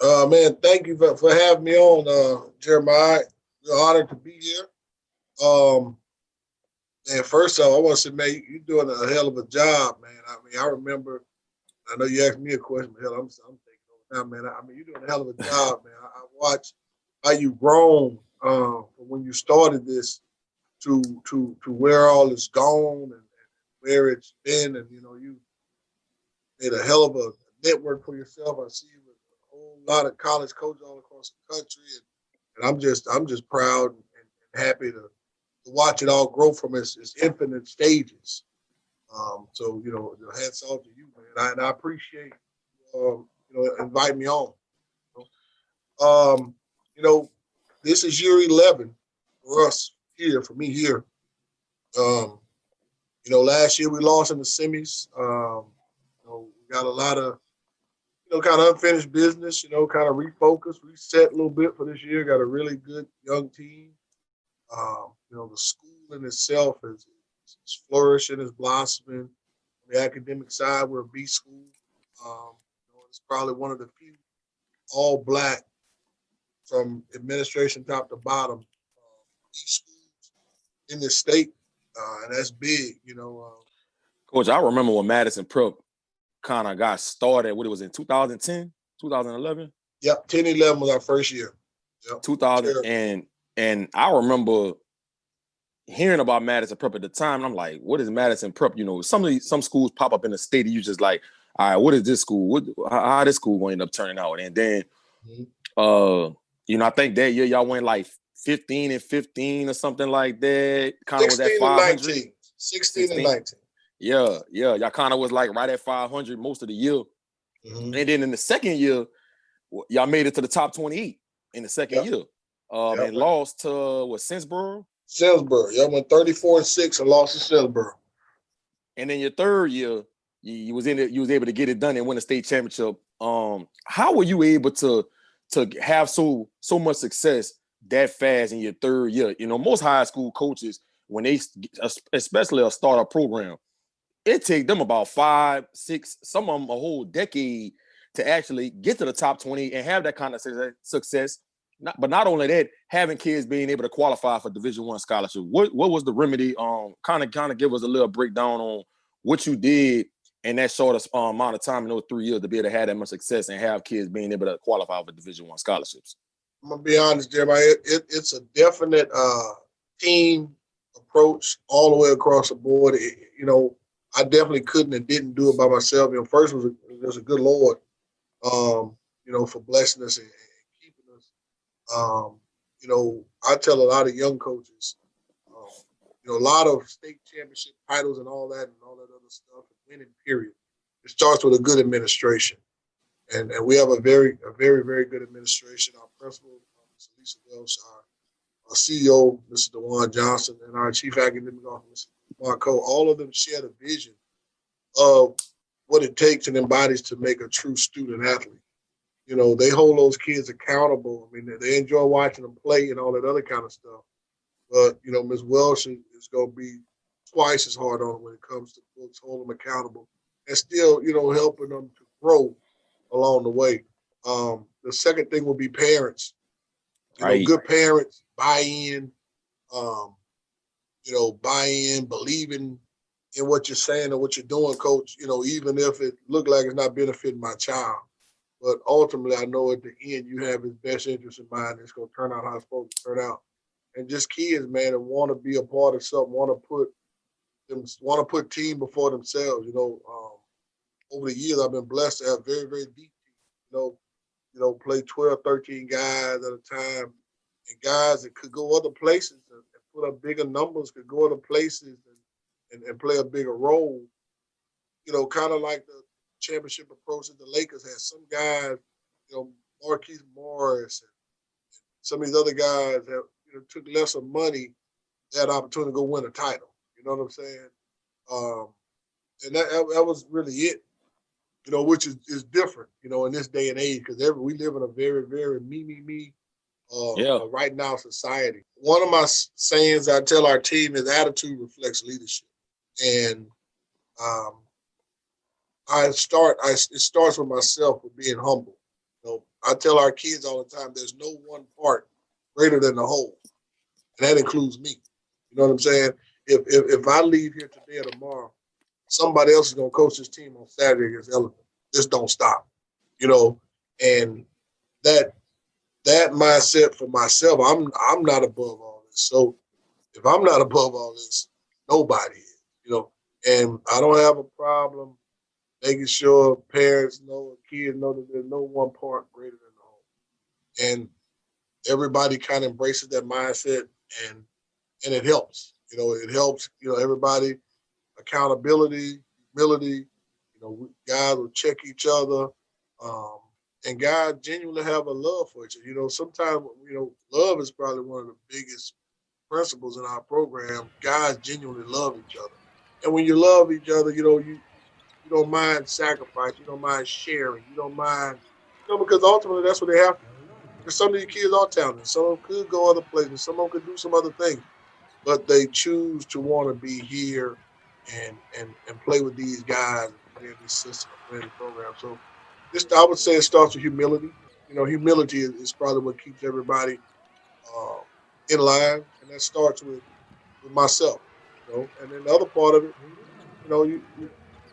Man, thank you for having me on, Jeremiah. We're honored to be here. Um, and first off, I want to say, man, you're doing a hell of a job, man. I mean, I remember, I know you asked me a question, but hell, I'm thinking over now, man. I mean, you're doing a hell of a job, man. I watched how you've grown from when you started this to where all is gone and where it's been, and you made a hell of a network for yourself. I see you with a whole lot of college coaches all across the country, and I'm just proud and happy to watch it all grow from its infinite stages. So hats off to you, man. And I appreciate inviting me on. Um, you know, this is year 11 for us here, for me here. Um, last year we lost in the semis. We got a lot of kind of unfinished business. Kind of refocus, reset a little bit for this year. Got a really good young team. The school in itself is flourishing, is blossoming. On the academic side, we're a B school. It's probably one of the few all black from administration top to bottom B schools in this state, and that's big. Coach, I remember when Madison Prep kind of got started. What it was in 2010, 2011. Yep, 10-11 was our first year. Yep. 2000 and I remember hearing about Madison Prep at the time. And I'm like, what is Madison Prep? Some schools pop up in the state and you just like, all right, what is this school? How this school going to end up turning out? And then, I think that year y'all went like 15-15 or something like that. Kind of was at 500. 16 and 19. Yeah. Y'all kind of was like right at 500 most of the year. And then in the second year, y'all made it to the top 28 in the second year. And lost to Sinsboro? Sinsboro. Y'all went 34-6 and lost to Sinsboro. And then your third year, you was able to get it done and win a state championship. How were you able to have so much success that fast in your third year? Most high school coaches, when they, especially a startup program, it take them about 5, 6, some of them a whole decade to actually get to the top 20 and have that kind of success. But not only that, having kids being able to qualify for Division I scholarship. What was the remedy? Kind of give us a little breakdown on what you did in that short amount of time in those 3 years to be able to have that much success and have kids being able to qualify for Division I scholarships. I'm gonna be honest, Jeremiah. It's a definite team approach all the way across the board. I definitely couldn't and didn't do it by myself. First was a good Lord, for blessing us and keeping us. I tell a lot of young coaches, a lot of state championship titles and all that other stuff, winning period. It starts with a good administration. And we have a very, very good administration. Our principal, Ms. Lisa Welsh, our CEO, Mr. DeJuan Johnson, and our chief academic officer, Marco, all of them share the vision of what it takes and embodies to make a true student athlete. They hold those kids accountable. I mean, they enjoy watching them play and all that other kind of stuff. But, Ms. Welsh is going to be twice as hard on them when it comes to folks, hold them accountable, and still, helping them to grow along the way. The second thing will be parents. Good parents, buy-in, believing in what you're saying and what you're doing, coach, even if it look like it's not benefiting my child. But ultimately, I know at the end you have his best interest in mind. It's going to turn out how it's supposed to turn out. And just kids, man, that want to be a part of something, want to put team before themselves. Over the years, I've been blessed to have very, very deep teams. Play 12, 13 guys at a time, and guys that could go other places and put up bigger numbers, could go other places and play a bigger role. Kind of like the championship approach that the Lakers had. Some guys, Marquise Morris and some of these other guys that took lesser money, they had an opportunity to go win a title. You know what I'm saying? And that was really it. Which is different, in this day and age, because we live in a very, very me right now society. One of my sayings I tell our team is attitude reflects leadership. And it starts with myself with being humble. I tell our kids all the time, there's no one part greater than the whole. And that includes me. You know what I'm saying? If I leave here today or tomorrow, somebody else is going to coach this team on Saturday against Elephant. Just don't stop, you know. And that mindset for myself, I'm not above all this. So if I'm not above all this, nobody is, you know. And I don't have a problem making sure parents know, kids know that there's no one part greater than the whole. And everybody kind of embraces that mindset, and it helps. You know, it helps. You know, everybody accountability, humility. You know, guys will check each other, and guys genuinely have a love for each other. You know, sometimes love is probably one of the biggest principles in our program. Guys genuinely love each other, and when you love each other, you don't mind sacrifice, you don't mind sharing, you don't mind, because ultimately that's what they have to do. Because some of these kids are talented, some of them could go other places, some of them could do some other things, but they choose to want to be here and play with these guys and play in this system, play in the program. So this, I would say, it starts with humility. You know, humility is probably what keeps everybody uh, in line, and that starts with myself. You know, and then the other part of it,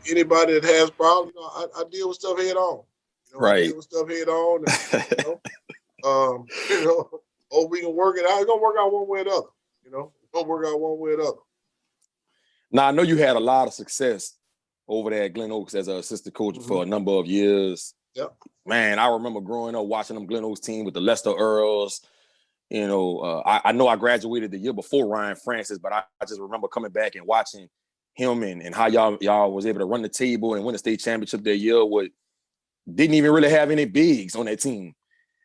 anybody that has problems, I deal with stuff head on. You know, I Right. deal with stuff head on, and you know, you know, or we can work it out. It's gonna work out one way or the other. You know, it's gonna work out one way or the other. Now I know you had a lot of success over there at Glen Oaks as an assistant coach for a number of years. Yep. Man, I remember growing up watching them Glen Oaks team with the Lester Earls. You know, I know I graduated the year before Ryan Francis, but I just remember coming back and watching him and how y'all was able to run the table and win the state championship that year. Didn't even really have any bigs on that team,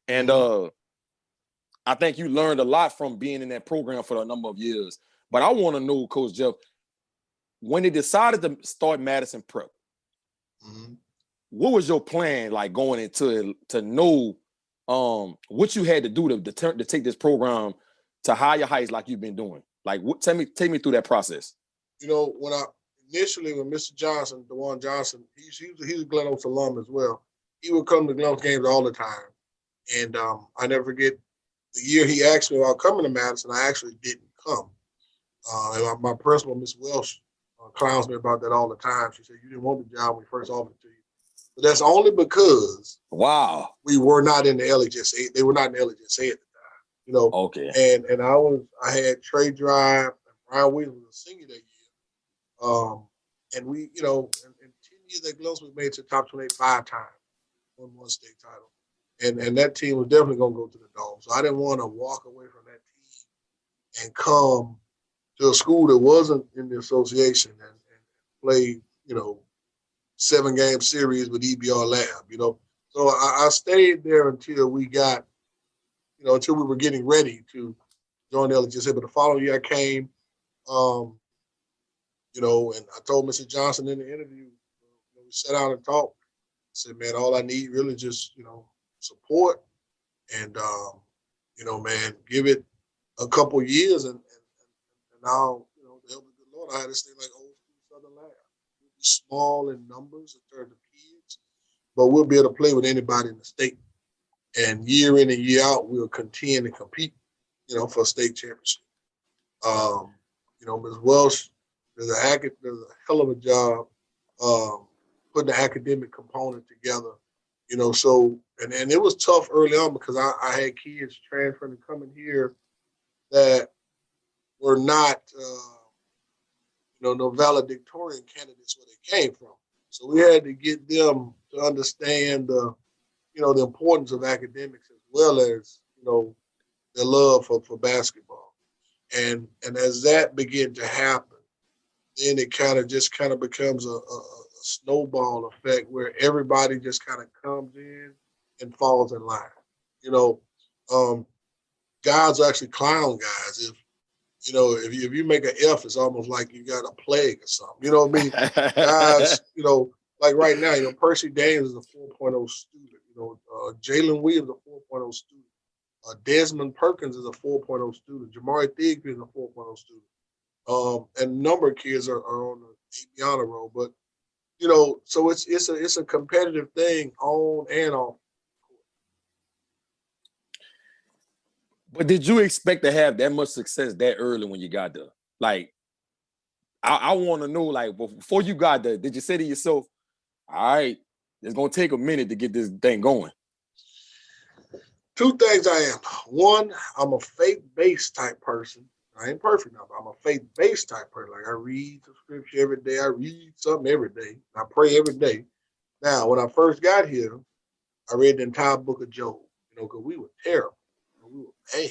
and I think you learned a lot from being in that program for a number of years. But I want to know, Coach Jeff, when they decided to start Madison Prep, what was your plan like going into it to know what you had to do to take this program to higher heights like you've been doing? Like, take me through that process. You know, when Mr. Johnson, DeJuan Johnson, he's a Glen Oaks alum as well. He would come to Glen Oaks games all the time, and I never forget the year he asked me about coming to Madison. I actually didn't come. And my principal, Miss Welsh, clowns me about that all the time. She said, "You didn't want the job when we first offered it to you." But that's only because we were not in the LHSA. They were not in the LHSA at the time, you know. Okay. And I had Trey Drive and Brian Williams was a senior that year. And we, in 10 years at Glen Oaks, we made it to the top 25 times, won one state title. And that team was definitely going to go to the Dome. So I didn't want to walk away from that team and come to a school that wasn't in the association and play, 7-game series with EBR Lab, So I stayed there until we got, until we were getting ready to join the LHSA. But the following year I came, and I told Mr. Johnson in the interview, we sat down and talked. I said, man, all I need really just, support and, man, give it a couple years and now, the help of the Lord, I had this thing like old school Southern Lab. We'll be small in numbers in terms of kids, but we'll be able to play with anybody in the state. And year in and year out, we'll contend and compete, for a state championship. Ms. Welsh does a hell of a job putting the academic component together. So and it was tough early on because I had kids transferring and coming here that were not, no valedictorian candidates where they came from. So we had to get them to understand, the importance of academics as well as, their love for basketball. And as that began to happen, then it kind of becomes a snowball effect where everybody just kind of comes in and falls in line. Guys are actually clown guys. If you make an F, it's almost like you got a plague or something. You know what I mean? Guys, like right now, Percy Daniels is a 4.0 student. Jalen Williams is a 4.0 student. Desmond Perkins is a 4.0 student. Jamari Thigsby is a 4.0 student. And a number of kids are on the honor roll. But, so it's a competitive thing on and off. But did you expect to have that much success that early when you got there? Like, I want to know, like, before you got there, did you say to yourself, all right, it's going to take a minute to get this thing going? Two things I am. One, I'm a faith-based type person. I ain't perfect now, but I'm a faith-based type person. Like I read the scripture every day. I read something every day. I pray every day. Now, when I first got here, I read the entire book of Job, because we were terrible. We were bad.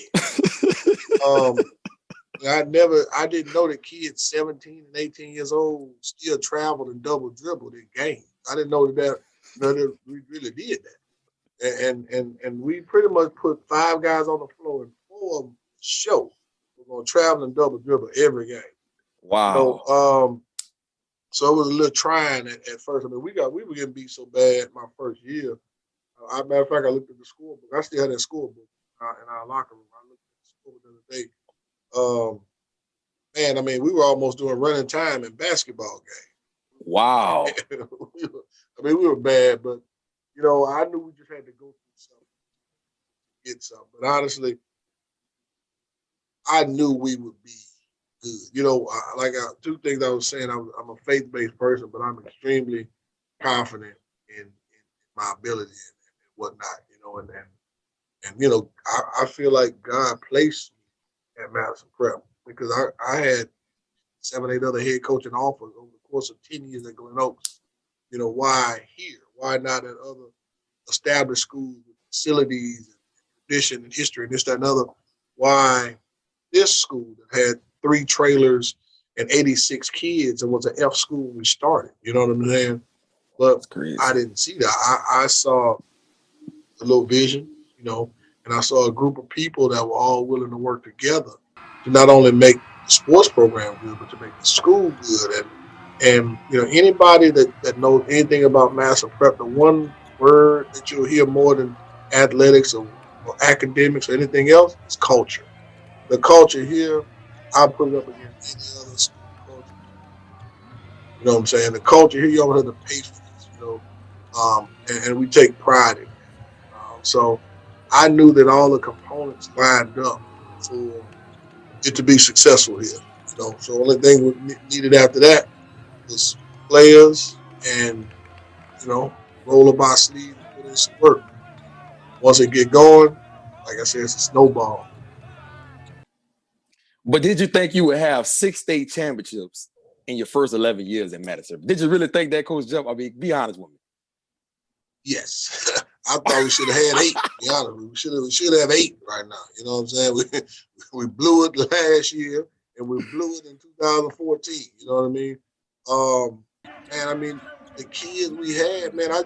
I didn't know that kids 17 and 18 years old still traveled and double dribbled in games. I didn't know that we really did that. And we pretty much put 5 guys on the floor and 4 of them show. We're going to travel and double dribble every game. Wow. So it was a little trying at first. I mean, we were getting beat so bad my first year. Matter of fact, I looked at the scorebook. I still had that scorebook in our locker room. I looked at the scorebook the other day. Man, I mean, we were almost doing running time in basketball games. Wow. we were bad, but I knew we just had to go through something, get something. But honestly, I knew we would be good. Two things I was saying. I'm a faith-based person, but I'm extremely confident in my ability and whatnot. I feel like God placed me at Madison Prep because I had 7, 8 other head coaching offers over the course of 10 years at Glen Oaks. Why here? Why not at other established schools with facilities and tradition and history and this, that, and other? Why this school that had 3 trailers and 86 kids and was an F school when we started? You know what I'm saying? But I didn't see that. I saw a little vision, and I saw a group of people that were all willing to work together to not only make the sports program good, but to make the school good. And anybody that knows anything about Madison Prep, the one word that you'll hear more than athletics or academics or anything else is culture. The culture here, I put it up against any other school culture. You know what I'm saying? The culture here, you don't have to pay for this, and we take pride in that. So I knew that all the components lined up for it to be successful here. So the only thing we needed after that was players and, roll up our sleeves and put in some work. Once it get going, like I said, it's a snowball. But did you think you would have 6 state championships in your first 11 years in Madison? Did you really think that, Coach Jeff? I mean, be honest with me. Yes. I thought we should have had 8. To be honest, we should have 8 right now. You know what I'm saying? We blew it last year, and we blew it in 2014. You know what I mean? Man, I mean the kids we had, man. I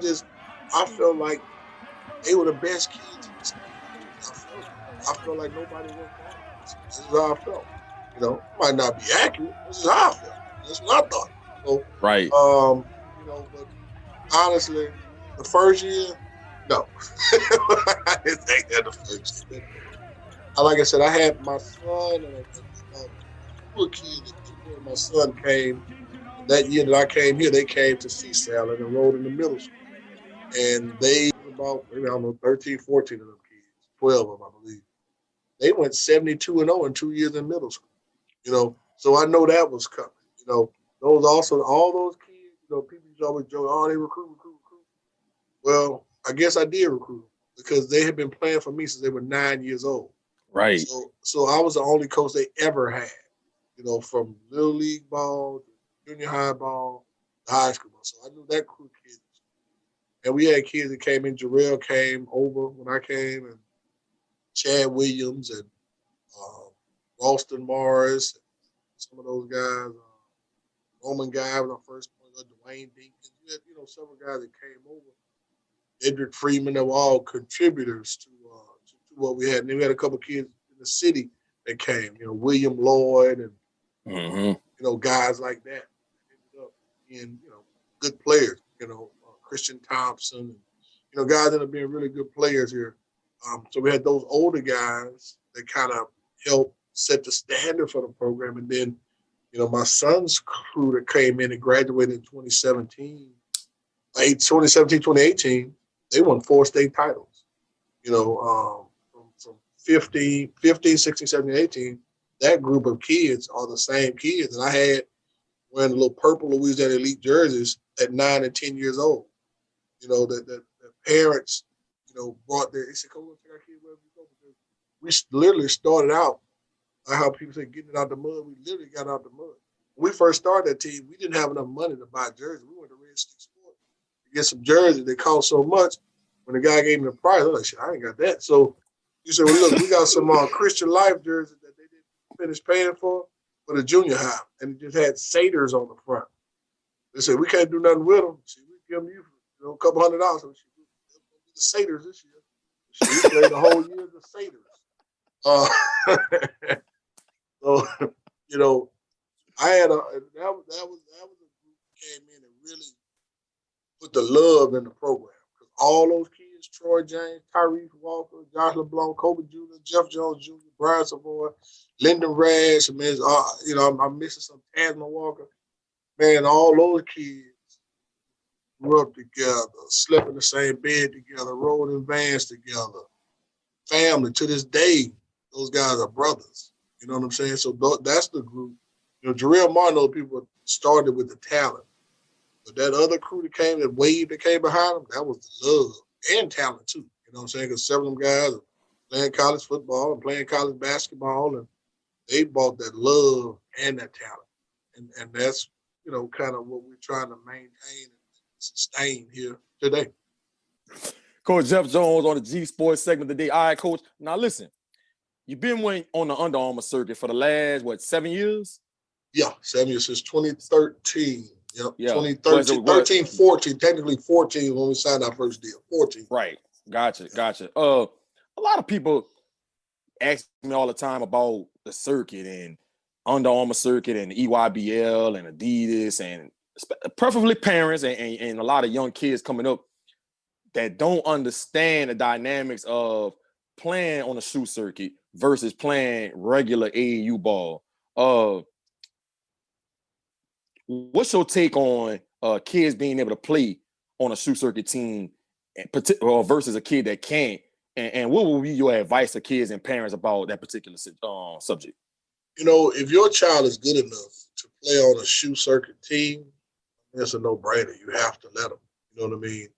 felt like they were the best kids in the school. I felt like nobody worked hard. This is how I felt. It might not be accurate. This is how I felt. That's what I thought. So, right. But honestly, the first year, no. I didn't think that the first year. Like I said, I had my son and a little kid. My son came that year that I came here. They came to CSAL and enrolled in the middle school. And they about, maybe, I don't know, 13, 14 of them kids, 12 of them, I believe. They went 72-0 in 2 years in middle school. So I know that was coming. Those also, all those kids, people always joke, oh, they recruit. Well, I guess I did recruit them because they had been playing for me since they were 9 years old. Right. So I was the only coach they ever had, from little league ball to junior high ball to high school ball. So I knew that crew of kids. And we had kids that came in. Jarrell came over when I came, and Chad Williams and Ralston Morris, and some of those guys. Roman guy when I first played, Dwayne Dinkins. We had, several guys that came over. Edric Freeman, that were all contributors to what we had. And then we had a couple of kids in the city that came, William Lloyd and, guys like that. Ended up being, good players, Christian Thompson, and, guys that have been really good players here. So we had those older guys that kind of helped set the standard for the program. And then, my son's crew that came in and graduated in 2017, 2018, they won 4 state titles, from 15, 16, 17, 18, that group of kids are the same kids. And I had wearing the little purple Louisiana Elite jerseys at 9 and 10 years old. You know, the parents, you know, brought their, they said, "Come on, take our kids wherever we go." Because we literally started out, like how people say getting it out the mud. We literally got out the mud. When we first started that team, we didn't have enough money to buy jerseys. We went to Red Stick Sports to get some jerseys. They cost so much. When the guy gave me the price, I was like, "Shit, I ain't got that." So you said, "Well, look, we got some Christian Life jerseys that they didn't finish paying for the junior high, and it just had satyrs on the front." They said, "We can't do nothing with them. See, we give them you know, a couple $100." So she, the satyrs this year. She played the whole year of the satyrs. So, you know, I had that was a group that came in and really put the love in the program. Because all those kids, Troy James, Tyrese Walker, Josh LeBlanc, Kobe Jr., Jeff Jones Jr., Brian Savoy, Lyndon Rash, man, you know, I'm missing some Tasman Walker. Man, all those kids grew up together, slept in the same bed together, rode in vans together. Family, to this day, those guys are brothers. You know what I'm saying? So that's the group. You know, Jarrell Martin, those people started with the talent. But that other crew that came, that wave that came behind them, that was the love and talent too. You know what I'm saying? Because several of them guys are playing college football and playing college basketball, and they brought that love and that talent. And that's, you know, kind of what we're trying to maintain and sustain here today. Coach Jeff Jones on the G-Sportz segment today. All right, Coach. Now listen, you've been on the Under Armour circuit for the last, 7 years? Yeah, 7 years since 2013. Yep, Yeah. 2013, 13, 14, technically 14 when we signed our first deal. 14. Right. Gotcha. A lot of people ask me all the time about the circuit and Under Armour circuit and EYBL and Adidas, and preferably parents and a lot of young kids coming up that don't understand the dynamics of playing on a shoe circuit versus playing regular AAU ball. What's your take on kids being able to play on a shoe circuit team versus a kid that can't? And what would be your advice to kids and parents about that particular subject? You know, if your child is good enough to play on a shoe circuit team, it's a no-brainer. You have to let them. You know what I mean?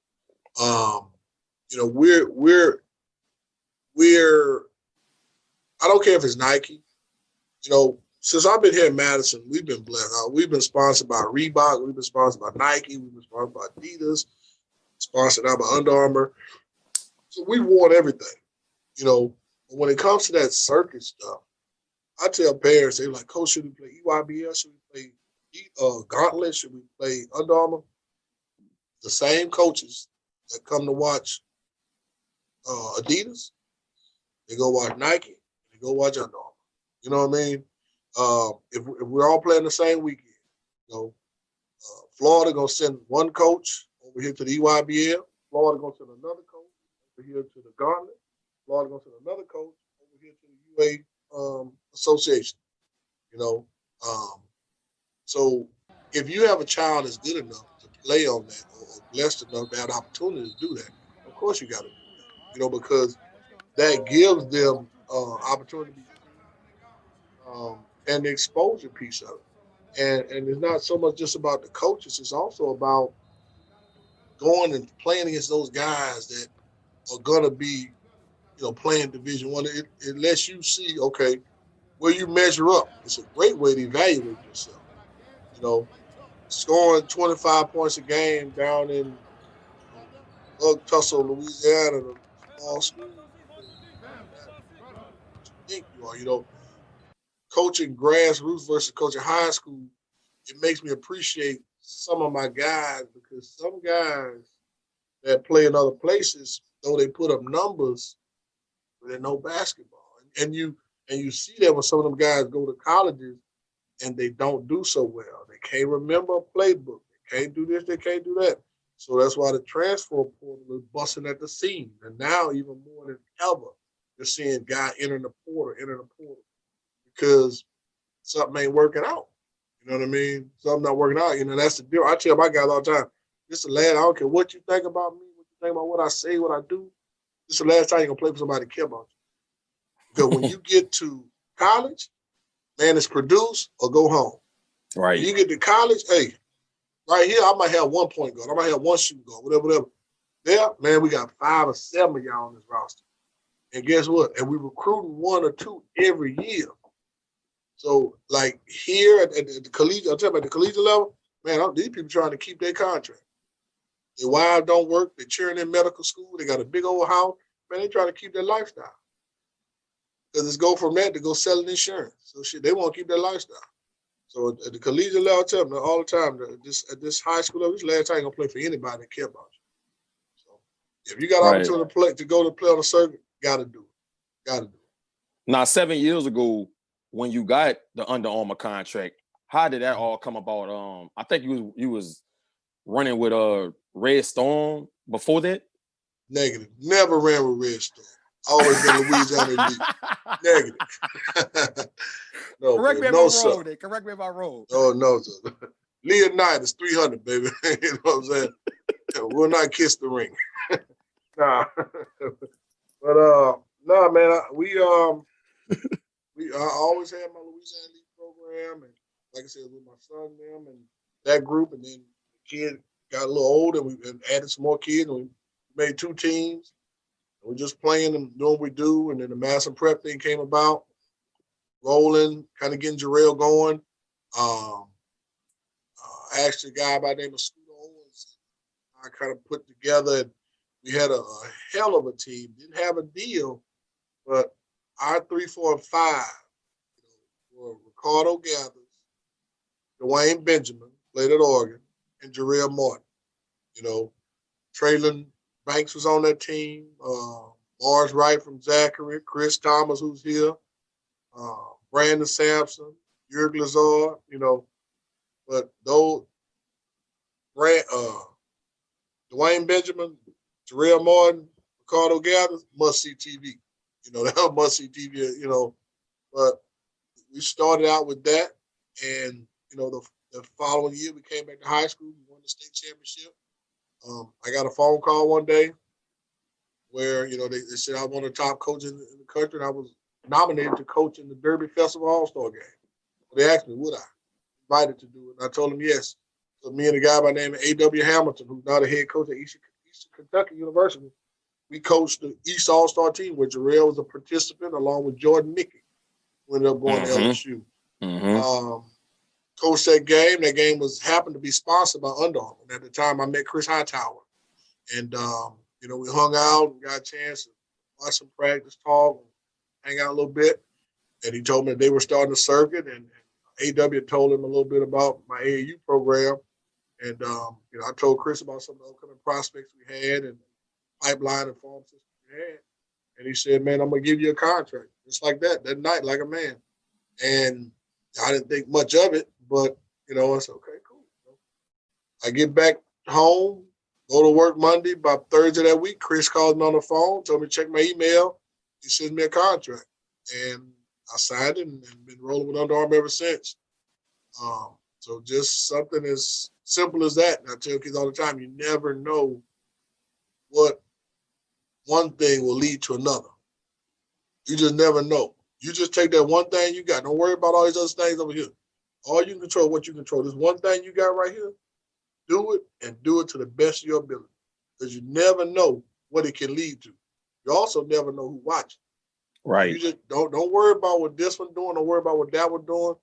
You know, we're I don't care if it's Nike. You know, since I've been here in Madison, we've been blessed. We've been sponsored by Reebok. We've been sponsored by Nike. We've been sponsored by Adidas. Sponsored now by Under Armour. So we won everything. You know, but when it comes to that circuit stuff, I tell parents, they're like, "Coach, should we play EYBL? Should we play Gauntlet? Should we play Under Armour?" The same coaches that come to watch Adidas, they go watch Nike, they go watch Under Armour. You know what I mean? If we're all playing the same weekend, you know, Florida gonna send one coach over here to the EYBL. Florida gonna send another coach over here to the Gauntlet. Florida gonna send another coach over here to the UA Association. You know, so if you have a child that's good enough to play on that, or blessed enough to have the opportunity to do that, of course you got to do that. You know, because that gives them opportunity to be seen, and the exposure piece of it. And it's not so much just about the coaches; it's also about going and playing against those guys that are gonna be, you know, playing Division One. It lets you see, okay, where you measure up. It's a great way to evaluate yourself. You know, scoring 25 points a game down in, you know, Bug Tussle, Louisiana, the small school, not that what you think you are. You know, coaching grassroots versus coaching high school, it makes me appreciate some of my guys, because some guys that play in other places, though they put up numbers, but they know basketball. And you see that when some of them guys go to colleges and they don't do so well. They can't remember a playbook. They can't do this, they can't do that. So that's why the transfer portal is busting at the seam. And now even more than ever, you're seeing guys enter the portal, because something ain't working out. You know what I mean? Something not working out. You know, that's the deal. I tell my guys all the time, this is the last, I don't care what you think about me, what you think about what I say, what I do. This is the last time you're going to play for somebody that care about Because when you get to college, man, it's produce or go home. Right. When you get to college, hey, right here, I might have 1 point guard. I might have 1 shooting guard, whatever. There, man, we got 5 or 7 of y'all on this roster. And guess what? And we recruiting 1 or 2 every year. So, like here at the collegiate, I'll tell you about the collegiate level, man, these people trying to keep their contract. Their wives don't work. They're cheering in medical school. They got a big old house. Man, they trying to keep their lifestyle. Because it's go from that to go selling insurance. So, shit, they want to keep their lifestyle. So, at the collegiate level, I tell them all the time, at this high school level, this last time you're going to play for anybody that care about you. So, if you got an opportunity to go to play on the circuit, got to do it. Got to do it. Now, 7 years ago, when you got the Under Armour contract, how did that all come about? I think you was running with Red Storm before that. Negative. Never ran with Red Storm. Always been Louisiana elite. Negative. No, correct me if I'm wrong. Correct me if I'm wrong. Oh no, sir. Leonidas 300, baby. You know what I'm saying? We'll not kiss the ring. Nah. But nah, man. I always had my Louisiana League program, and like I said, with my son and them and that group, and then the kid got a little older, and we added some more kids, and we made 2 teams. And we're just playing and doing what we do, and then the Madison Prep thing came about, rolling, kind of getting Jarrell going. Actually, a guy by the name of Scooter Owens, I kind of put together, and we had a hell of a team. Didn't have a deal, but our 3, 4, and 5 were Ricardo Gathers, Dwayne Benjamin, played at Oregon, and Jarrell Martin. Traylon Banks was on that team. Mars Wright from Zachary, Chris Thomas, who's here, Brandon Sampson, Jurg Lazard, but those Dwayne Benjamin, Jarrell Martin, Ricardo Gathers, must-see TV. That was must-see TV, but we started out with that, and, the following year we came back to high school, we won the state championship. I got a phone call one day where, they said I was one of the top coaches in the country, and I was nominated to coach in the Derby Festival All-Star game. They asked me, would I? Invited to do it, and I told them yes. So me and a guy by the name of A.W. Hamilton, who's now the head coach at Eastern Kentucky University, we coached the East All-Star team where Jarrell was a participant along with Jordan Mickey, who ended up going to LSU. Coached that game. That game happened to be sponsored by Under Armour. And at the time, I met Chris Hightower. And, we hung out and got a chance to watch some practice, talk, hang out a little bit. And he told me that they were starting a circuit. And A.W. told him a little bit about my AAU program. And, I told Chris about some of the upcoming prospects we had and pipeline and farm system we had. And he said, man, I'm going to give you a contract. Just like that night, like a man. And I didn't think much of it, but, I said, okay, cool. I get back home, go to work Monday. By Thursday that week, Chris called me on the phone, told me to check my email. He sent me a contract. And I signed it and been rolling with Under Armour ever since. So just something as simple as that. And I tell kids all the time, you never know what one thing will lead to another. You just never know. You just take that one thing you got. Don't worry about all these other things over here. All you control, what you control. This one thing you got right here, do it and do it to the best of your ability. Because you never know what it can lead to. You also never know who watching. Right. You just don't worry about what this one doing. Don't worry about what that one doing.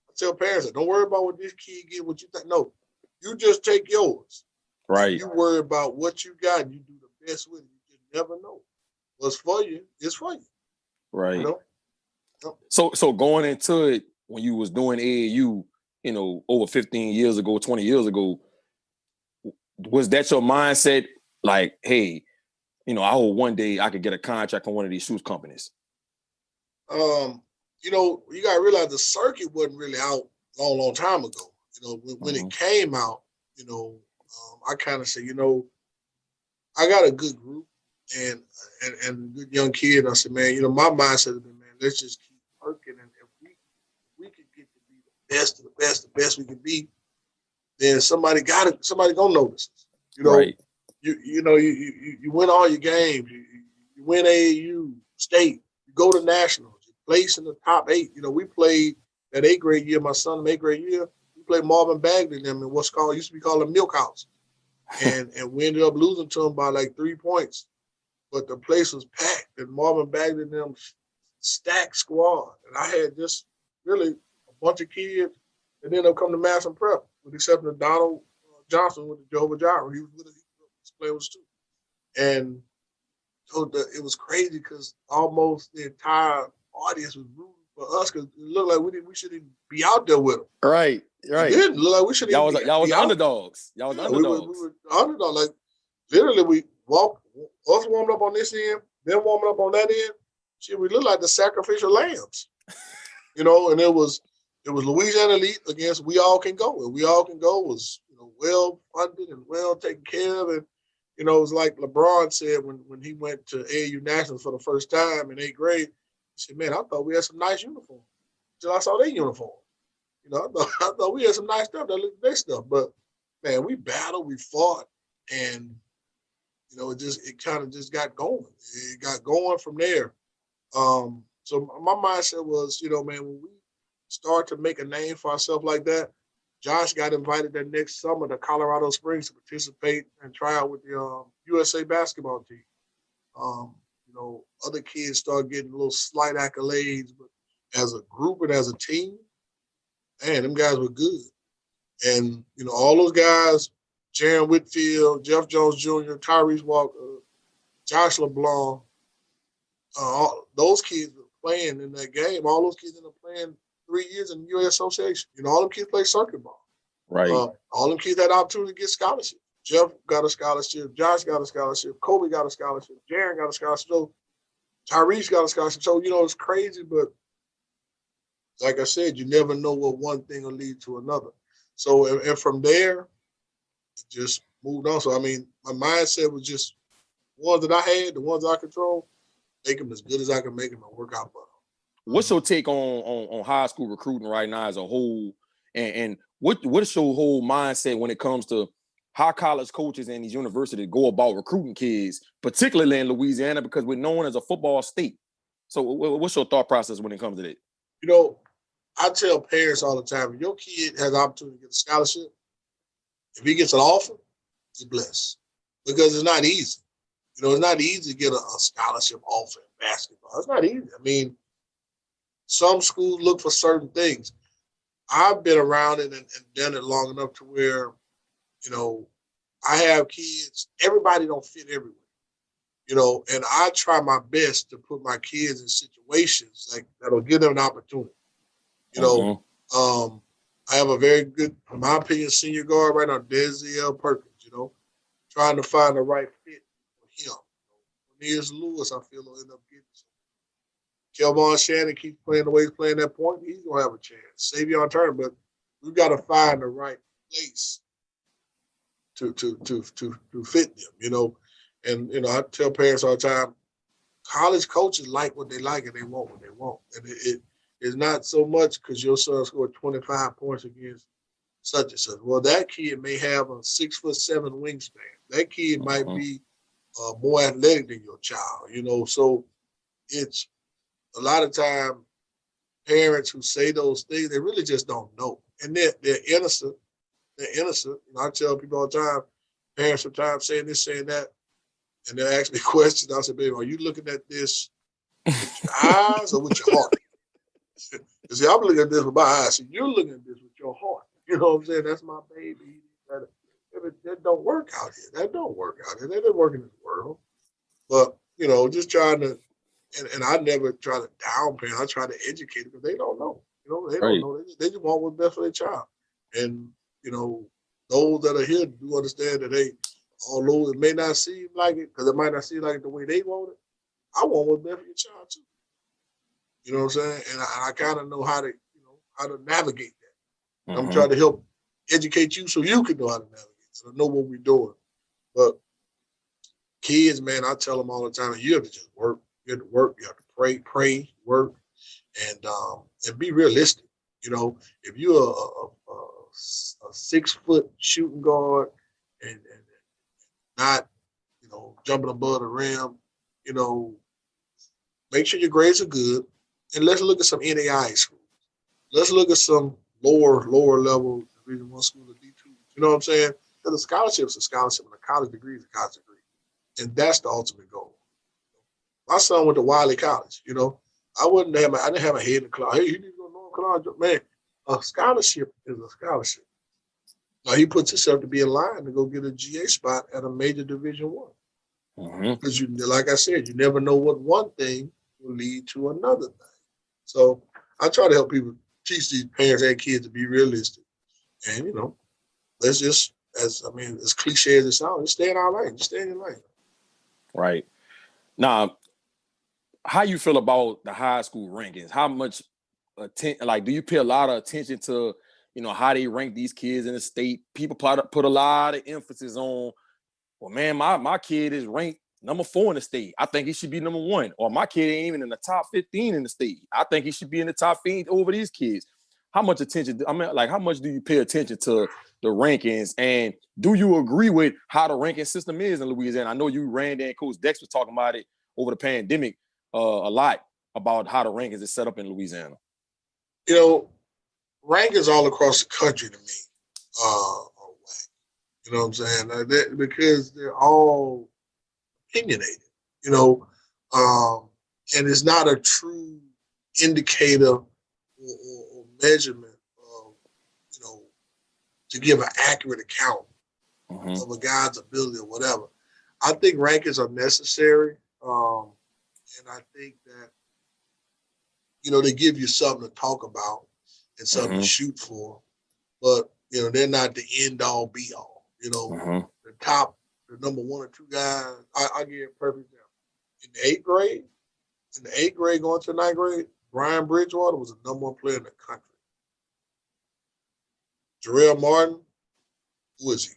I tell parents that, don't worry about what this kid get, what you think. No, you just take yours. Right. You worry about what you got and you do the best with it. You just never know. What's for you is for you. Right. So going into it, when you was doing AAU, over 15 years ago, 20 years ago, was that your mindset? Like, hey, I hope one day I could get a contract from one of these shoes companies. You got to realize the circuit wasn't really out a long time ago. When it came out, I kind of said, I got a good group and a good young kid. I said, man, my mindset has been, man, let's just keep working. And if we could get to be the best of the best we can be, then somebody gonna notice us. Right. You win all your games. You win AAU, state. You go to nationals, you place in the top 8. You know, we played that 8th grade year, my son, 8th grade year, we played Marvin Bagley and them in what's called, used to be called a milk house. And we ended up losing to them by like 3 points. But the place was packed and Marvin Bagley and them stacked squad. And I had just really a bunch of kids that ended up coming to Madison Prep, with the exception of Donald Johnson with the Jehovah Jireh. He was with us, he was playing with us too. And so it was crazy because almost the entire audience was rooting for us because it looked like we shouldn't even be out there with them. Right. It didn't look like we shouldn't Y'all even was be the out. underdogs. Y'all was the underdogs. We were underdogs. Like literally, we us warming up on this end, them warming up on that end. Shit, we looked like the sacrificial lambs, you know. And it was Louisiana Elite against We All Can Go, and We All Can Go was, you know, well funded and well taken care of. And you know, it was like LeBron said when he went to AAU Nationals for the first time in 8th grade. He said, "Man, I thought we had some nice uniforms until I saw their uniform. You know, I thought we had some nice stuff that looked their stuff, but man, we battled, we fought, and you know, it kind of just got going. It got going from there. So my mindset was, you know, man, when we start to make a name for ourselves like that, Josh got invited that next summer to Colorado Springs to participate and try out with the USA basketball team. You know, other kids start getting little slight accolades, but as a group and as a team, man, them guys were good. And, you know, all those guys, Jaron Whitfield, Jeff Jones Jr., Tyrese Walker, Josh LeBlanc, those kids were playing in that game. All those kids ended up playing 3 years in the UA Association. You know, all them kids play circuit ball. Right. All them kids had the opportunity to get scholarships. Jeff got a scholarship. Josh got a scholarship. Kobe got a scholarship. Jaron got a scholarship. So Tyrese got a scholarship. So, you know, it's crazy, but like I said, you never know what one thing will lead to another. So, and from there, it just moved on. So, I mean, my mindset was just ones that I had, the ones I control, make them as good as I can make them and work out for them. What's your take on high school recruiting right now as a whole? And what is your whole mindset when it comes to how college coaches and these universities go about recruiting kids, particularly in Louisiana, because we're known as a football state? So what's your thought process when it comes to that? You know, I tell parents all the time, if your kid has the opportunity to get a scholarship, if he gets an offer, he's blessed. Because it's not easy. You know, it's not easy to get a scholarship offer in basketball. It's not easy. I mean, some schools look for certain things. I've been around it and done it long enough to where, you know, I have kids. Everybody don't fit everywhere. You know, and I try my best to put my kids in situations like that'll give them an opportunity. You know, I have a very good, in my opinion, senior guard right now, Desiel Perkins, you know, trying to find the right fit for him. Cornelius Lewis, I feel, will end up getting some. Kelvon Shannon keeps playing the way he's playing that point, he's going to have a chance. Savion Turner, but we've got to find the right place to fit them, you know. And, you know, I tell parents all the time, college coaches like what they like and they want what they want. And it's not so much because your son scored 25 points against such and such. Well, that kid may have a 6'7" wingspan. That kid might be more athletic than your child, you know. So it's a lot of time parents who say those things, they really just don't know. And they're innocent. They're innocent. You know, I tell people all the time, parents sometimes saying this, saying that, and they'll ask me questions. I say, baby, are you looking at this with your eyes or with your heart? You see, I'm looking at this with my eyes. So you're looking at this with your heart. You know what I'm saying? That's my baby. That don't work out here. That don't work out here. That doesn't work in this world. But, you know, just trying to, and I never try to down parent. I try to educate them because they don't know. You know, they don't know. They just want what's best for their child. And, you know, those that are here do understand that, hey, although it may not seem like it, because it might not seem like it the way they want it, I want what's best for your child too. You know what I'm saying? And I kind of know how to, you know, how to navigate that. I'm trying to help educate you so you can know how to navigate. So I know what we're doing. But kids, man, I tell them all the time, you have to just work. You have to work. You have to pray, work, and be realistic. You know, if you're a 6-foot shooting guard and not, you know, jumping above the rim, you know, Make sure your grades are good, and let's look at some NAIA schools. Let's look at some lower level Division I school or D2. You know what I'm saying? Because a scholarship is a scholarship, and a college degree is a college degree, and that's the ultimate goal. My son went to Wiley College. You know, I didn't have a head in the cloud. Hey, you need to go to North Carolina, man. A scholarship is a scholarship. Now he puts himself to be in line to go get a GA spot at a major Division I. Because you, like I said, you never know what one thing will lead to another thing. So I try to help people teach these parents and kids to be realistic. And let's just, as cliche as it sounds, just stay in our lane. Just stay in your lane. Right. Now, how you feel about the high school rankings? How much do you pay a lot of attention to, how they rank these kids in the state? People put a lot of emphasis on, well, man, my kid is ranked number 4 in the state. I think he should be number 1. Or my kid ain't even in the top 15 in the state. I think he should be in the top 15 over these kids. How much attention? How much do you pay attention to the rankings? And do you agree with how the ranking system is in Louisiana? I know you, Randy, and Coach Dex was talking about it over the pandemic a lot about how the rankings is set up in Louisiana. Rankings all across the country to me are whack. You know what I'm saying? Because they're all opinionated, and it's not a true indicator or measurement of, to give an accurate account of a guy's ability or whatever. I think rankings are necessary, and I think that, they give you something to talk about and something to shoot for, but, they're not the end-all, be-all. The number 1 or 2 guys, I'll give you a perfect example. In the 8th grade going to the 9th grade, Brian Bridgewater was the number 1 player in the country. Jarrell Martin, who is he?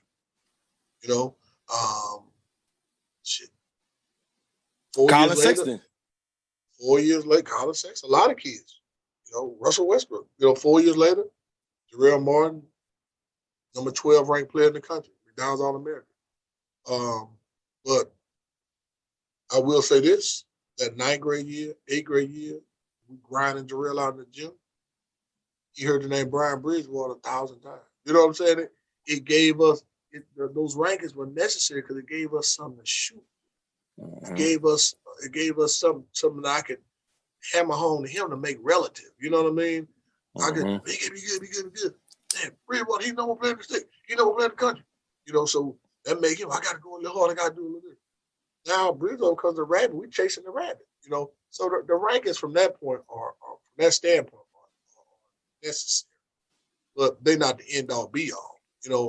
Colin Sexton. 4 years later, Colin Sexton. A lot of kids. Russell Westbrook. 4 years later, Jarrell Martin, number 12 ranked player in the country. McDonald's All-American. But I will say this, that 9th grade year, 8th grade year, we grinding Jarrell out in the gym. He heard the name Brian Bridgewater 1,000 times. You know what I'm saying? It gave us, those rankings were necessary because it gave us something to shoot. It gave us something that I could hammer home to him to make relative. You know what I mean? I could, he could be good. Damn, Bridgewater, he's number 1 player in the state. He's number 1 player in the country. So that make him, I got to go a little hard. I got to do a little bit. Now, Bridgewater comes to rabbit. We chasing the rabbit, So the rankings from that point are from that standpoint, are necessary. But they're not the end-all, be-all.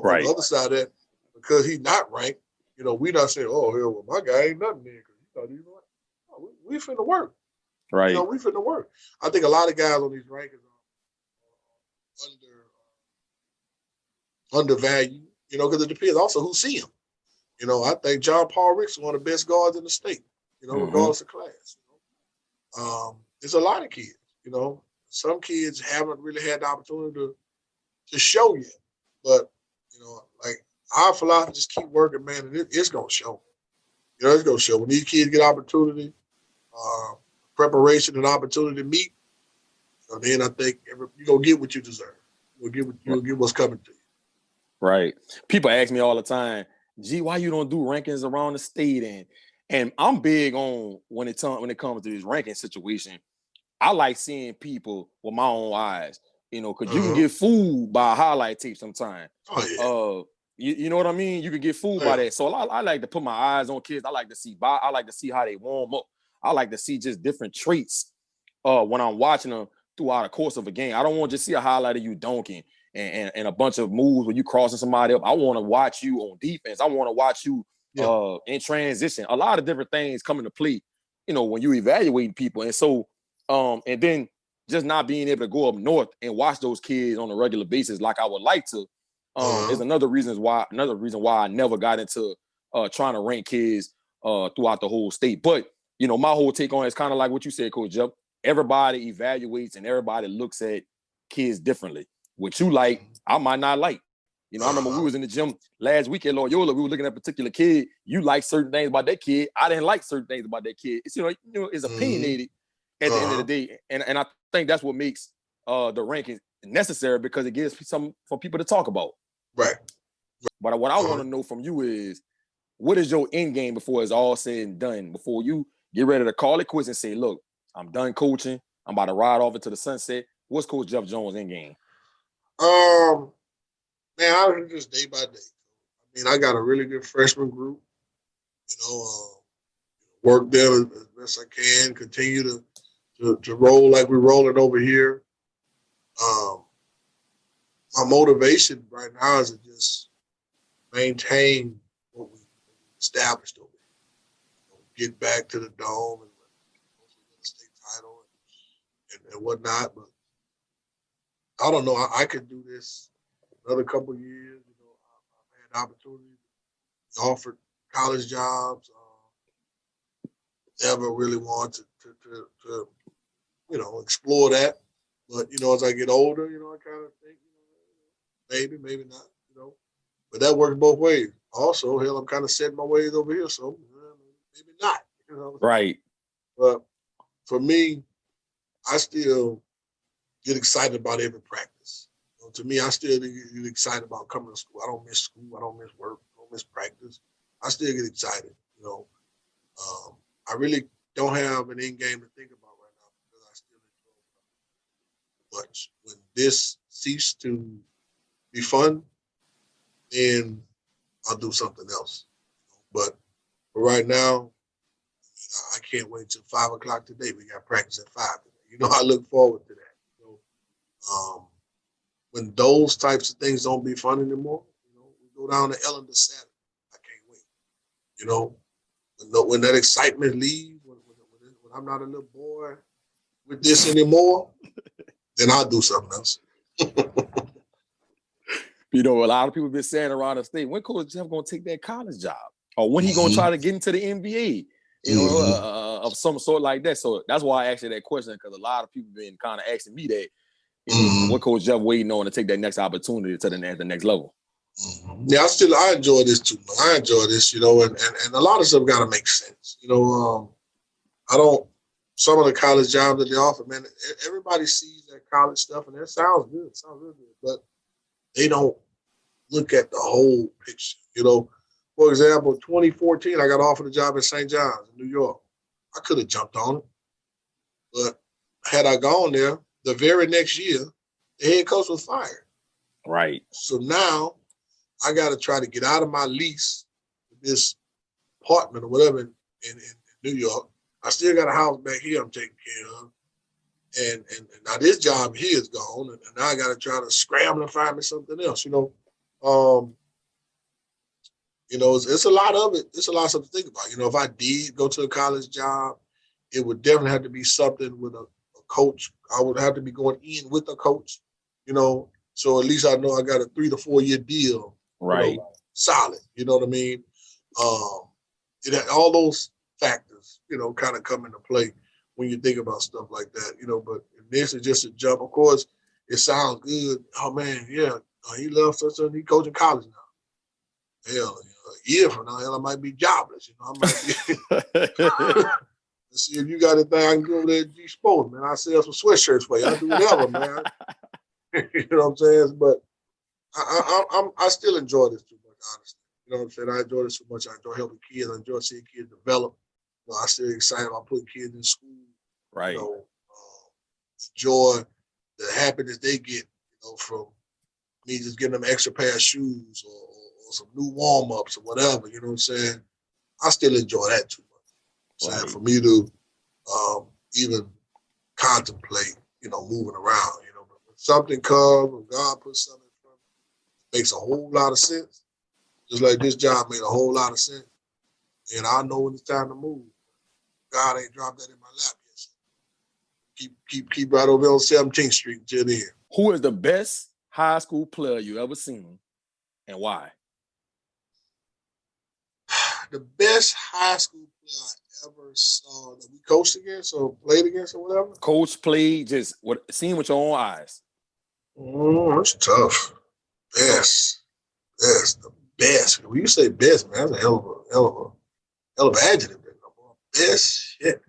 Right. On the other side of that, because he's not ranked, we not saying, oh, hell, well, my guy ain't nothing there because he thought he was right. No, we finna work. Right. We finna work. I think a lot of guys on these rankings are undervalued, because it depends also who see him. I think John Paul Ricks is one of the best guards in the state, regardless of class. There's a lot of kids, Some kids haven't really had the opportunity to show yet. But, like our philosophy, just keep working, man, and it's going to show. It's going to show. When these kids get opportunity, preparation and opportunity to meet, then I think you're going to get what you deserve. You'll get what's coming to you. Right. People ask me all the time, G, why you don't do rankings around the state? And I'm big on when it comes to this ranking situation. I like seeing people with my own eyes, because you can get fooled by a highlight tape sometimes. Oh, yeah. You know what I mean? You can get fooled by that. So I like to put my eyes on kids. I like to see how they warm up. I like to see just different traits when I'm watching them throughout the course of a game. I don't want to just see a highlight of you dunking and a bunch of moves where you crossing somebody up. I want to watch you on defense. I want to watch you in transition. A lot of different things come into play, when you evaluate people. And so, and then just not being able to go up north and watch those kids on a regular basis like I would like to is another reason why I never got into trying to rank kids throughout the whole state. But, my whole take on it is kind of like what you said, Coach Jeff. Everybody evaluates and everybody looks at kids differently. What you like, I might not like. You know, I remember we was in the gym last week at Loyola. We were looking at a particular kid. You like certain things about that kid. I didn't like certain things about that kid. It's, it's opinionated at the end of the day. And I think that's what makes the rankings necessary, because it gives something for people to talk about. Right. But what I want to know from you is, what is your end game before it's all said and done? Before you get ready to call it quits and say, look, I'm done coaching. I'm about to ride off into the sunset. What's Coach Jeff Jones' end game? Man, I was just day by day. I mean, I got a really good freshman group. Work there as best I can. Continue to roll like we're rolling over here. My motivation right now is to just maintain what we established over here. Get back to the dome and win a state title and whatnot. But I don't know. I could do this another couple of years. I've had opportunities, offered college jobs. Never really wanted to explore that. But, as I get older, I kind of think, maybe not, But that works both ways. Also, hell, I'm kind of setting my ways over here, so maybe not. Right. But for me, I still get excited about every practice. To me, I still get excited about coming to school. I don't miss school. I don't miss work. I don't miss practice. I still get excited. I really don't have an end game to think about right now because I still enjoy it much. When this ceases to be fun, then I'll do something else. But for right now, I can't wait till 5 o'clock today. We got practice at 5 today. I look forward to that. When those types of things don't be fun anymore, we go down to Ellen this Saturday. I can't wait. When that excitement leaves, when I'm not a little boy with this anymore, then I'll do something else. A lot of people have been saying around the state, when Coach Jeff going to take that college job? Or when he going to try to get into the NBA? Of some sort like that. So that's why I asked you that question, because a lot of people been kind of asking me that, what Coach Jeff waiting on to take that next opportunity to the next level. Yeah, I enjoy this too. I enjoy this, and a lot of stuff got to make sense. Some of the college jobs that they offer, man, everybody sees that college stuff and that sounds good. It sounds really good, but they don't look at the whole picture. For example, 2014, I got offered a job at St. John's in New York. I could have jumped on it, but had I gone there, the very next year, the head coach was fired. Right. So now I got to try to get out of my lease, this apartment or whatever in New York. I still got a house back here I'm taking care of. And now this job here is gone, and now I got to try to scramble and find me something else, it's a lot of it. It's a lot of stuff to think about. If I did go to a college job, it would definitely have to be something with a coach. I would have to be going in with a coach, so at least I know I got a 3 to 4 year deal, right? Solid. You know what I mean? It had all those factors, kind of come into play when you think about stuff like that, but this is just a jump. Of course, it sounds good. Oh man, yeah, he loves such and he coaching college now. Hell, a year from now, hell, I might be jobless. I might be. Let's see if you got anything I can go over there at G-Sportz, man. I sell some sweatshirts for you. I do whatever, man. You know what I'm saying? But I still enjoy this too much, honestly. You know what I'm saying? I enjoy this so much. I enjoy helping kids. I enjoy seeing kids develop. I still excited about putting kids in school. Right. Enjoy the happiness they get, from me just giving them an extra pair of shoes or some new warm-ups or whatever, you know what I'm saying? I still enjoy that too much. Right. For me to even contemplate, moving around, but when something comes, when God puts something in front of me, it makes a whole lot of sense. Just like this job made a whole lot of sense. And I know when it's time to move. God ain't dropped that in my lap yet. So keep right over on 17th Street until then. Who is the best high school player you ever seen and why? The best high school player I ever saw that we coached against or played against or whatever? Coach, played, seen with your own eyes. That's tough. Yes. That's the best. When you say best, man, that's a hell of an adjective. Best shit.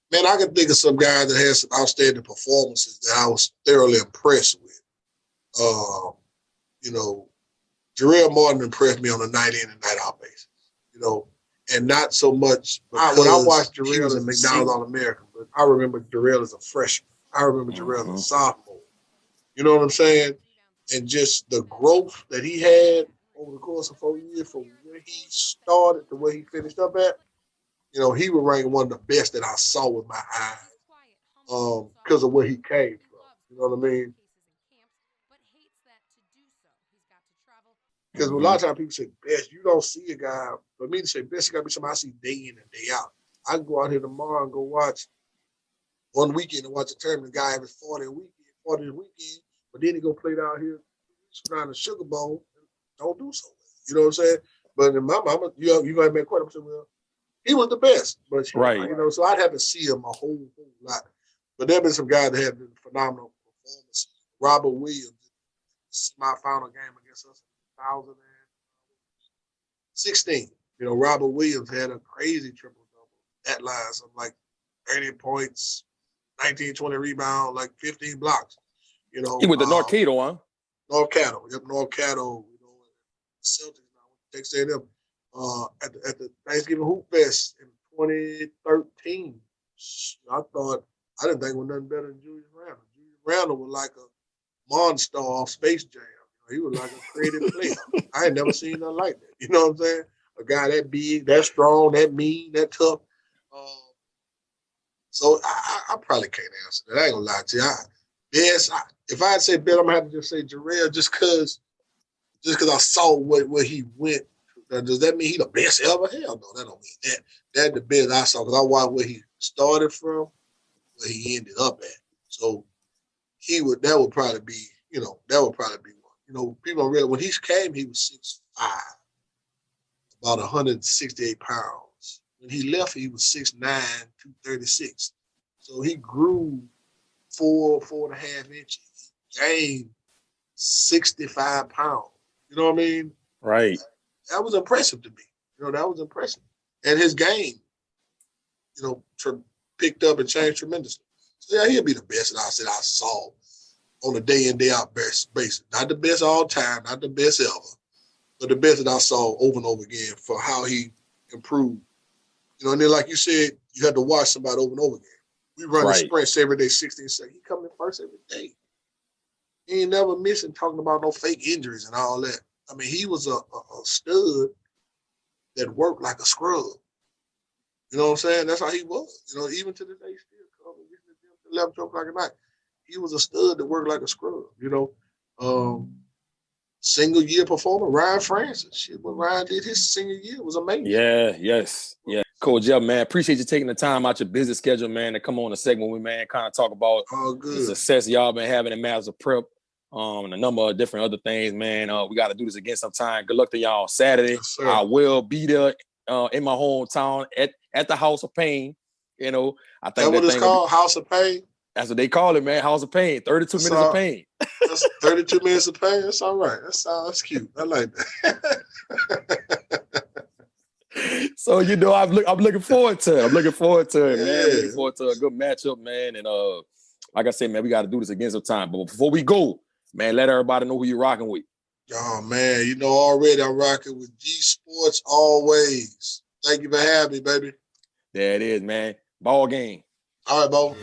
Man, I can think of some guys that had some outstanding performances that I was thoroughly impressed with. You know, Jarrell Martin impressed me on a night in and night out basis. You know, and not so much when I watched Jarrell as McDonald's All-American, but I remember Jarrell as a freshman. I remember Jarrell as a sophomore. You know what I'm saying? And just the growth that he had over the course of 4 years from where he started to where he finished up at, you know, he was ranked one of the best that I saw with my eyes because of where he came from. You know what I mean? Because a lot of times people say best, you don't see a guy. For me to say best, it got to be somebody I see day in and day out. I can go out here tomorrow and go watch one weekend and watch a tournament. The guy averaged 40 a weekend, but then he go play down here around the Sugar Bowl. Don't do so. You know what I'm saying? But in my mama, you gonna make quite a well, he was the best. But right, you know, so I'd have to see him a whole lot. But there have been some guys that have been phenomenal performances. Robert Williams, semi-final game against us in 2016. You know, Robert Williams had a crazy triple-double. That line, something like 30 points, 19, 20 rebounds, like 15 blocks. You know, he with the North Cato, huh? North Cato. Yep, North Cato. You know, Celtics now, Texas A&M. At the Thanksgiving Hoop Fest in 2013, I didn't think it was nothing better than Julius Randle. Julius Randle was like a monster off Space Jam. He was like a creative player. I ain't never seen nothing like that. You know what I'm saying? A guy that big, that strong, that mean, that tough. So I probably can't answer that. I ain't gonna lie to you. If I had to say Ben, I'm gonna have to just say Jarrell just cause I saw where he went. Does that mean he the best ever? Hell no, that don't mean that. That's the best I saw because I watched where he started from, where he ended up at. So that would probably be one. You know, people don't realize when he came, he was 6'5", about 168 pounds. When he left, he was 6'9", 236. So he grew 4.5 inches. He gained 65 pounds. You know what I mean? Right. That was impressive to me. You know, that was impressive. And his game, you know, picked up and changed tremendously. So yeah, he'll be the best that I saw on a day in, day out basis. Not the best all time, not the best ever, but the best that I saw over and over again for how he improved. You know, and then like you said, you had to watch somebody over and over again. We run the sprints every day, 16 seconds. He coming in first every day. He ain't never missing talking about no fake injuries and all that. I mean, he was a stud that worked like a scrub. You know what I'm saying? That's how he was. You know, even to this day, still coming to the gym at 11, 12 o'clock at night. He was a stud that worked like a scrub. You know, single year performer, Ryan Francis. Shit, what Ryan did his senior year was amazing. Yeah. Coach Jeff, man, appreciate you taking the time out your busy schedule, man, to come on the segment with, man, kind of talk about the success y'all been having in Madison Prep, and a number of different other things, man. We got to do this again sometime. Good luck to y'all on Saturday. Yes, I will be there in my hometown at the House of Pain. You know, I think that's what it's called, House of Pain. That's what they call it, man. House of Pain. 32 minutes of pain. That's 32 minutes of pain. That's all right. That's cute. I like that. So, you know, I'm looking forward to it. I'm looking forward to it, man. I'm looking forward to a good matchup, man. And like I said, man, we got to do this again sometime. But before we go, man, let everybody know who you're rocking with. Oh, man, you know already I'm rocking with G-Sportz always. Thank you for having me, baby. There it is, man. Ball game. All right, Bo.